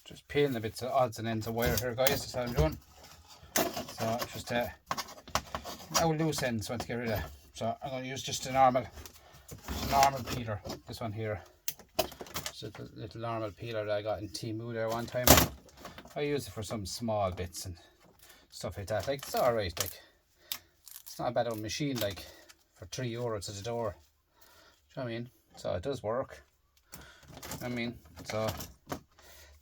just peeling the bits of odds and ends of wire here, guys. That's what I'm doing. So just now loose ends I want to get rid of. So I'm going to use just a normal peeler. This one here. Just a little normal peeler that I got in Temu there one time. I use it for some small bits and stuff like that. Like, it's alright, like it's not a bad old machine, like for €3 at the door. Do you know what I mean? So it does work. I mean, so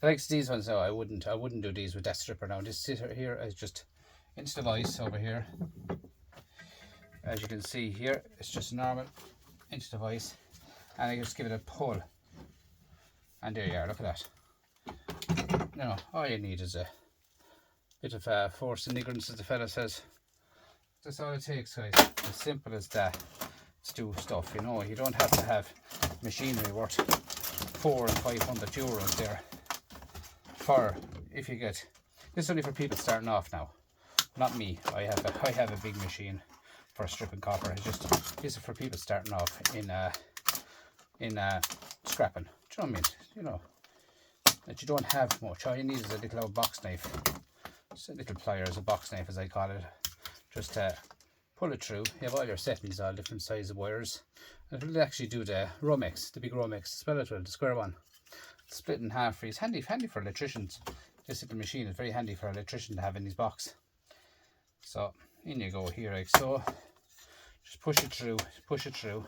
like these ones now, I wouldn't do these with that stripper now. This here is just into the vise over here. As you can see here, it's just normal into the vise, and I just give it a pull, and there you are. Look at that. Now all you need is a bit of force and ignorance, as the fella says. That's all it takes, guys. As simple as that to do stuff. You know, you don't have to have machinery worth 400 and 500 euros there. For if you get this is only for people starting off now, not me. I have a big machine for stripping copper. It's just this is for people starting off in scrapping. Do you know what I mean? You know that you don't have much. All you need is a little old box knife. Just a little pliers, a box knife as I call it. Just pull it through. You have all your settings, all different size of wires. And it'll actually do the Romex, the big Romex, spell it well, the square one. It's split in half for you. It's handy for electricians. This little machine is very handy for an electrician to have in his box. So in you go here like so. Just push it through,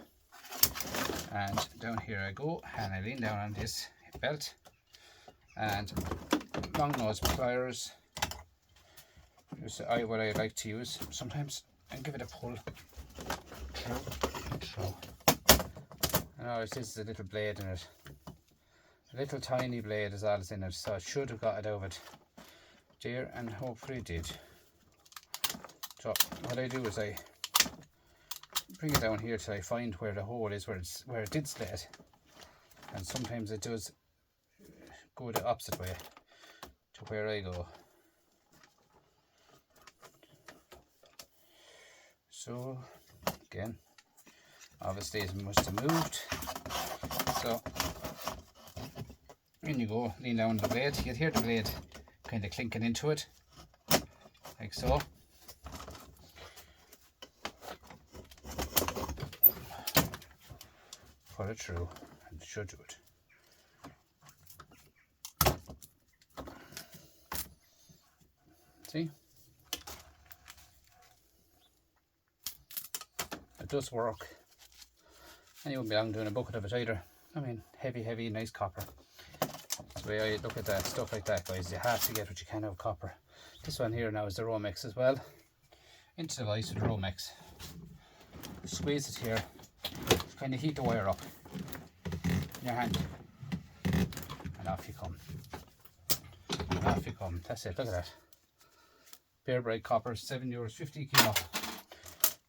and down here I go, and I lean down on this belt, and long nose pliers. Just what I like to use sometimes, and give it a pull through. And this is a little blade in it. A little tiny blade is all that's in it, so I should have got it out of it there, and hopefully it did. So what I do is I bring it down here till I find where the hole is, where it did split, and sometimes it does go the opposite way to where I go. So again, obviously it must have moved. So in you go, lean down the blade. You can hear the blade kind of clinking into it, like so. Pull it through, and it should do it. See? It does work. And you wouldn't be long doing a bucket of it either. I mean, heavy, nice copper. That's the way I look at that, stuff like that, guys. You have to get what you can out of copper. This one here now is the Romex as well. Into the vise with the Romex. Squeeze it here. Kind of heat the wire up in your hand, and off you come. That's it. Look at that. Bare bright copper, €7.50 kilo.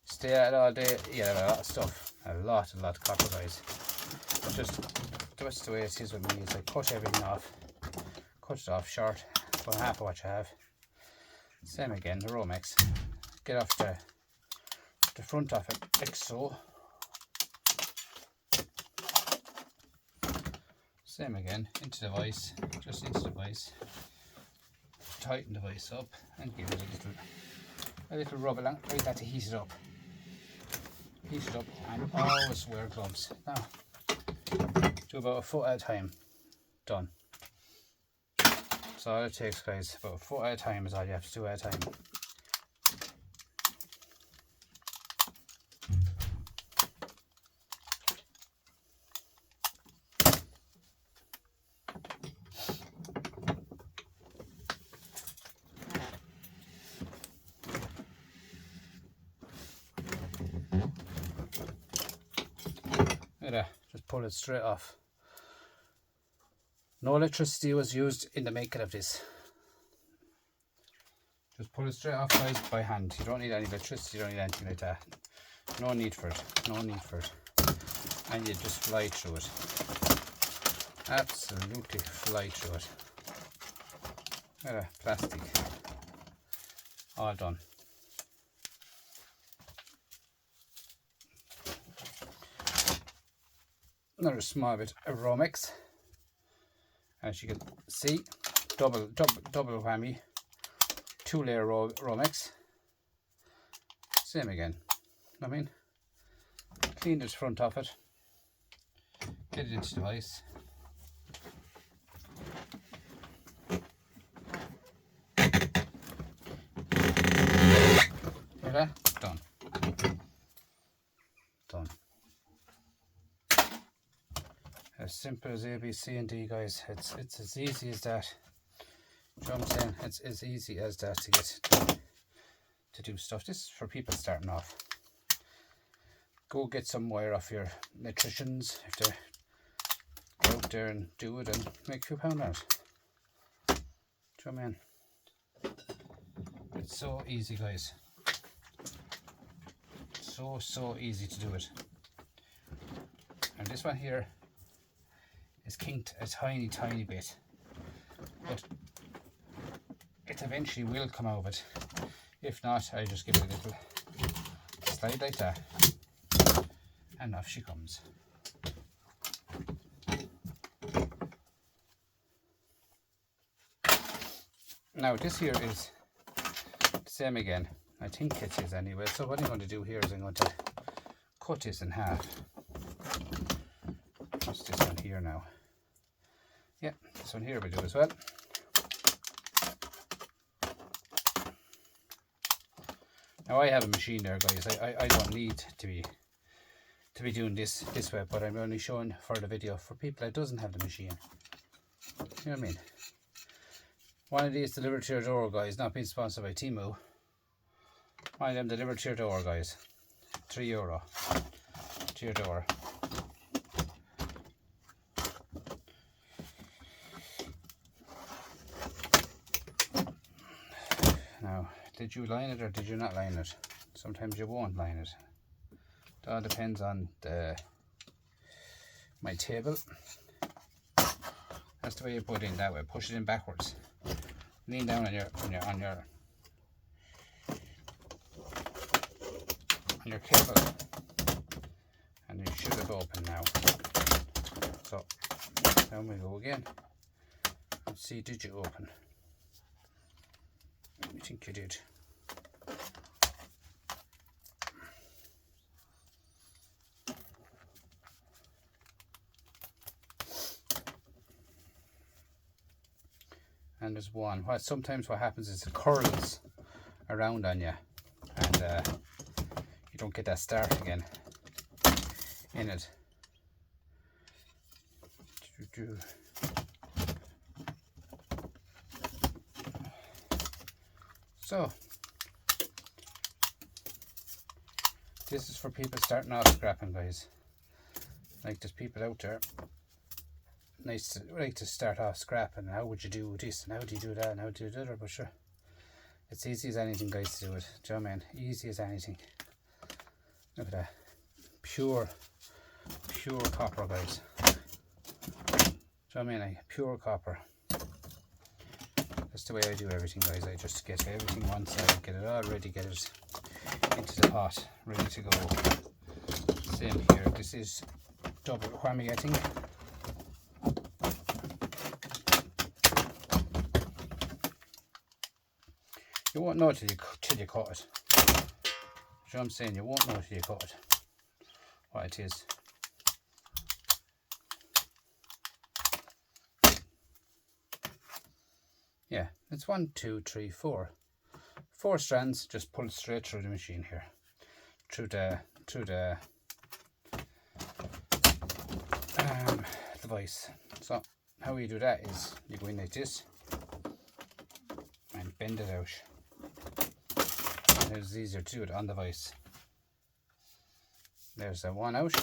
Stay at it all day. Yeah, a lot of stuff. A lot of copper, guys. Just the way it is with me is I cut everything off. Cut it off short, about half of what you have. Same again, the Romex. Get off the front of it like so. Same again, into the vise, just into the vise. Tighten the vise up and give it a little rub along like that to heat it up. Heat it up, and always wear gloves. Now, do about a foot at a time. Done. So all it takes, guys, about a foot at a time is all you have to do at a time. Just pull it straight off. No electricity was used in the making of this. Just pull it straight off, guys, by hand. You don't need any electricity, you don't need anything like that. No need for it. And you just fly through it. Absolutely fly through it. Plastic. All done. Another small bit of Romex, as you can see. double whammy, 2-layer Romex. Same again. I mean, clean the front of it, get it into the vise. Done. Done. As simple as A, B, C and D, guys. It's as easy as that. You know what I'm saying? It's as easy as that to do stuff. This is for people starting off. Go get some wire off your electricians if they're go out there and do it and make a few pound out. Do you know what I mean? It's so easy, guys. So easy to do it. And this one here is kinked a tiny bit, but it eventually will come out of it. If not, I just give it a little slide like that, and off she comes. Now this here is the same again. I think it is anyway. So what I'm going to do here is I'm going to cut this in half. Just this one here now. Yeah, this one here we do as well. Now I have a machine there, guys. I don't need to be doing this way, but I'm only showing for the video for people that doesn't have the machine. You know what I mean? One of these delivered to your door, guys, not being sponsored by Temu. One of them delivered to your door, guys. €3 to your door. Now, did you line it or did you not line it? Sometimes you won't line it. It all depends on my table. That's the way you put it in, that way. Push it in backwards. Lean down on your cable, and you should have opened now. So down we go again. Let's see, did you open? I think you did. And there's one. Sometimes what happens is it curls around on you, and you don't get that start again in it. So this is for people starting off scrapping, guys. Like there's people out there like to start off scrapping. How would you do this and how do you do that and how do you do that? But sure, it's easy as anything, guys, to do it. Do you know what I mean? Easy as anything. Look at that. Pure copper, guys. Do you know what I mean? Like pure copper. That's the way I do everything, guys. I just get everything one side, get it all ready, get it into the pot, ready to go. Same here. This is double whammy, I think. You won't know till you cut it. You know what I'm saying? You won't know till you cut it what it is. Yeah, it's 1, 2, 3, 4. 4 strands. Just pull it straight through the machine here, through the vise. So how you do that is you go in like this and bend it out. And it's easier to do it on the vise. There's the one out.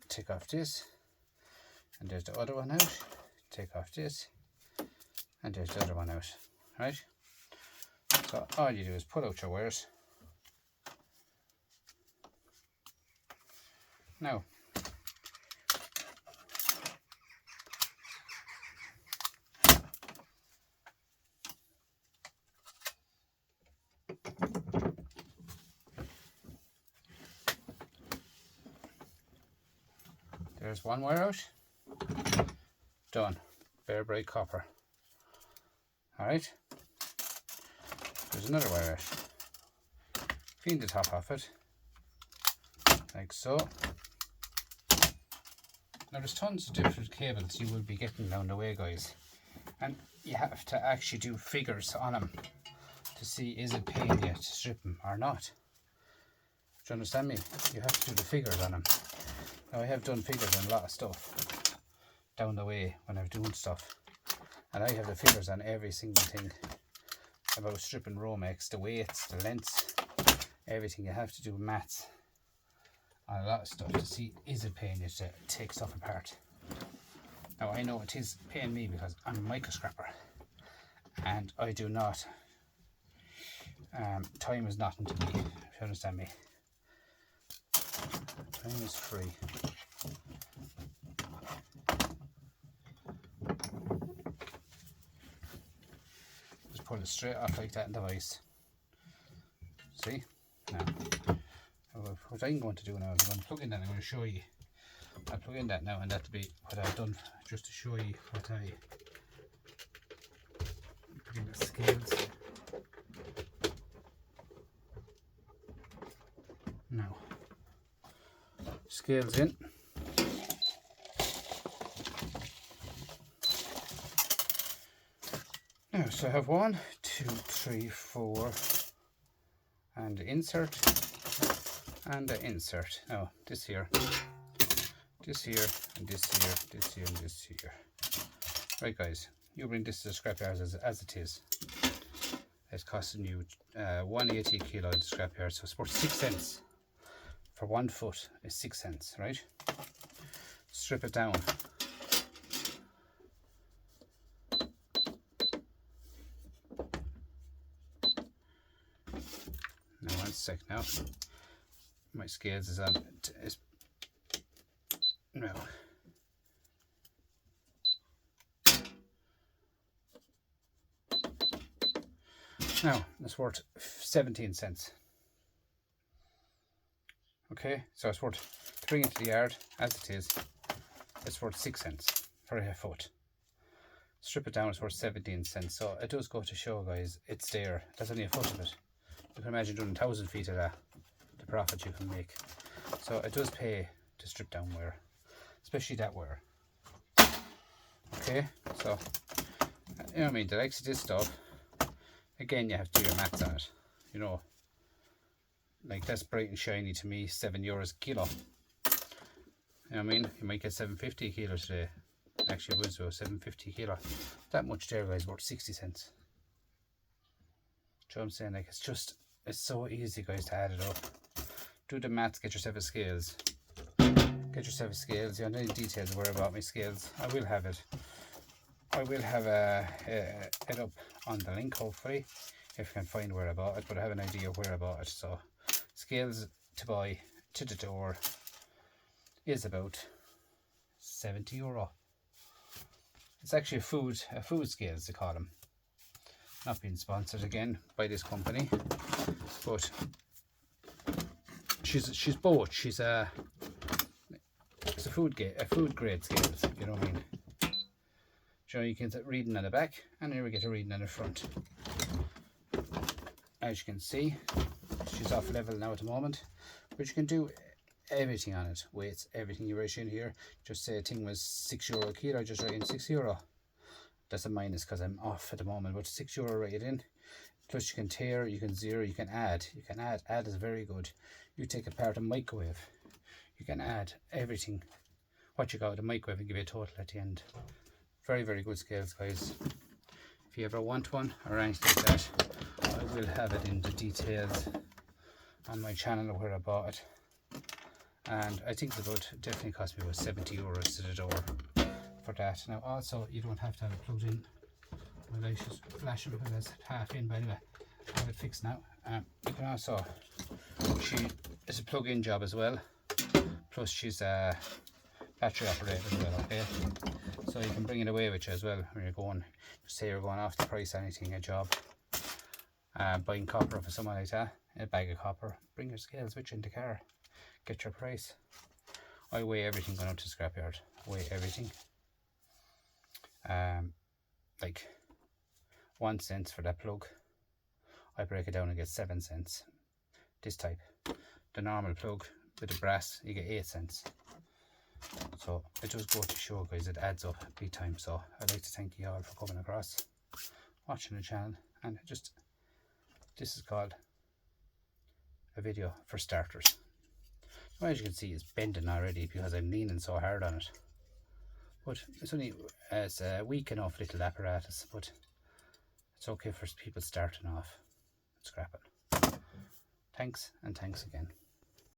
Take off this, and there's the other one out. Take off this, and there's the other one out. Right? So all you do is pull out your wires. Now, there's one wire out. Done. Bare bright copper. Alright. There's another wire. Clean the top off it. Like so. Now there's tons of different cables you will be getting down the way, guys. And you have to actually do figures on them to see is it paying you to strip them or not. Do you understand me? You have to do the figures on them. Now I have done figures on a lot of stuff down the way when I'm doing stuff. And I have the figures on every single thing about stripping Romex, the weights, the lengths, everything. You have to do maths on a lot of stuff to see is it paying you to take stuff apart. Now I know it is paying me because I'm a micro scrapper and I do not, time is nothing to me, if you understand me. Time is free. Just pull it straight off like that in the vise. See? Now, what I'm going to do now is I'm going to plug in that. I'm going to show you. I'll plug in that now, and that'll be what I've done, just to show you what I put in the scales. Now, scales in. Now, so I have 1, 2, 3, 4, and the insert, and the insert. Now, this here, and this here, this here, and this here. Right, guys, you bring this to the scrapyard as it is. It's costing you 180 kilo at the scrapyard, so it's worth 6 cents. For 1 foot is 6 cents, right? Strip it down. Now 1 sec now. My scales is on. No. Now it's worth 17 cents. Okay, so it's worth, to bring it to the yard as it is, it's worth 6 cents for a foot. Strip it down, it's worth 17 cents. So it does go to show, guys, it's there. That's only a foot of it. You can imagine doing 1,000 feet of that, the profit you can make. So it does pay to strip down wire, especially that wire. Okay, so you know what I mean, the likes of this stuff, again, you have to do your maths on it, you know. Like that's bright and shiny to me, €7 a kilo. You know what I mean? You might get 750 a kilo today. Actually, it was 750 a kilo. That much there, guys, worth 60 cents. Do you know what I'm saying? Like it's so easy, guys, to add it up. Do the maths, get yourself a scales. Get yourself a scales. You have any details where about my scales? I will have it. I will have it up on the link, hopefully, if I can find where I bought it, but I have an idea where I bought it. So scales to buy to the door is about €70. It's actually a food scales, they call them. Not being sponsored again by this company, but she's both. It's a food grade scales, you know what I mean. So you can get reading on the back, and here we get a reading on the front. As you can see, she's off level now at the moment, but you can do everything on it. Weights, everything you write in here. Just say a thing was €6 a kilo, just write in €6. That's a minus because I'm off at the moment, but €6 write it in. Plus you can tear, you can zero, you can add. Add is very good. You take apart a microwave, you can add everything what you got with the microwave and give you a total at the end. Very, very good scales, guys. If you ever want one or anything like that, I will have it in the details on my channel where I bought it. And I think it's about, definitely cost me about €70 to the door for that. Now also, you don't have to have it plugged in. My light is flashing because it's half in, but anyway, I have it fixed now. You can also, she is a plug-in job as well, plus she's a battery operated as well, okay? So you can bring it away with you as well when you're going, just say you're going off the price, anything, a job, buying copper for someone like that, a bag of copper, bring your scales with you in the car, get your price. I weigh everything going out to the scrapyard, weigh everything. like 1 cent for that plug. I break it down and get 7 cents. This type, the normal plug with the brass, you get 8 cents. So it does go to show, guys, it adds up big time. So I'd like to thank you all for coming across, watching the channel, and just, this is called a video for starters. So as you can see, it's bending already because I'm leaning so hard on it. But it's a weak enough little apparatus, but it's okay for people starting off. Scrap it. Thanks, and thanks again.